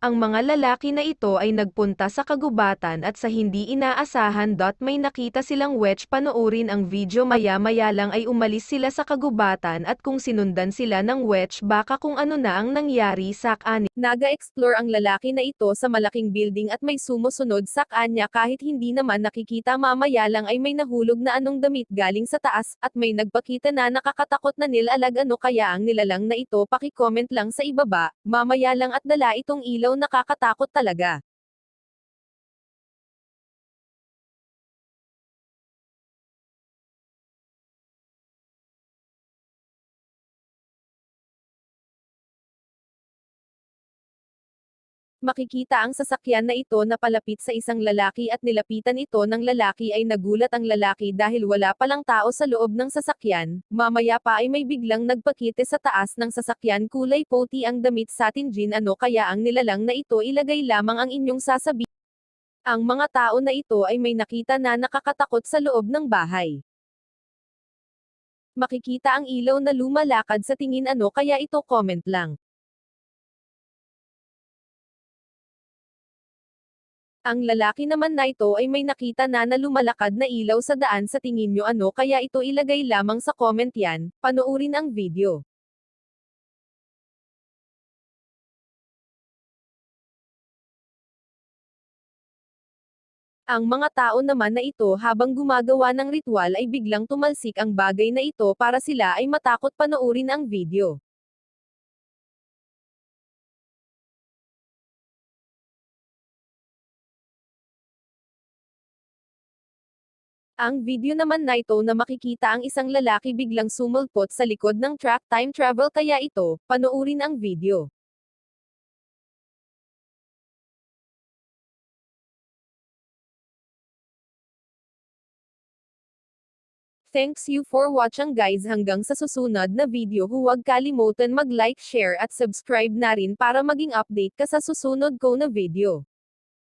Ang mga lalaki na ito ay nagpunta sa kagubatan at sa hindi inaasahan. May nakita silang witch. Panoorin ang video. Maya-maya lang ay umalis sila sa kagubatan at kung sinundan sila ng witch baka kung ano na ang nangyari sa kanya. Naga-explore ang lalaki na ito sa malaking building at may sumusunod sa kanya kahit hindi naman nakikita. Mamaya lang ay may nahulog na anong damit galing sa taas at may nagpakita na nakakatakot na nilalag. Ano kaya ang nilalang na ito? Paki-comment lang sa ibaba. Mamaya lang at dala itong ilaw. Nakakatakot talaga. Makikita ang sasakyan na ito na palapit sa isang lalaki at nilapitan ito ng lalaki. Ay nagulat ang lalaki dahil wala palang tao sa loob ng sasakyan. Mamaya pa ay may biglang nagpakite sa taas ng sasakyan. Kulay puti ang damit sa tinjin. Ano kaya ang nilalang na ito? Ilagay lamang ang inyong sasabihin. Ang mga tao na ito ay may nakita na nakakatakot sa loob ng bahay. Makikita ang ilaw na lumalakad sa tingin. Ano kaya ito? Comment lang. Ang lalaki naman na ito ay may nakita na lumalakad na ilaw sa daan. Sa tingin nyo ano kaya ito? Ilagay lamang sa comment yan. Panoorin ang video. Ang mga tao naman na ito habang gumagawa ng ritual ay biglang tumalsik ang bagay na ito para sila ay matakot. Panoorin ang video. Ang video naman na ito na makikita ang isang lalaki biglang sumulpot sa likod ng truck. Time travel kaya ito? Panoorin ang video. Thanks you for watching guys. Hanggang sa susunod na video. Huwag kalimutan mag-like, share at subscribe na rin para maging update ka sa susunod ko na video.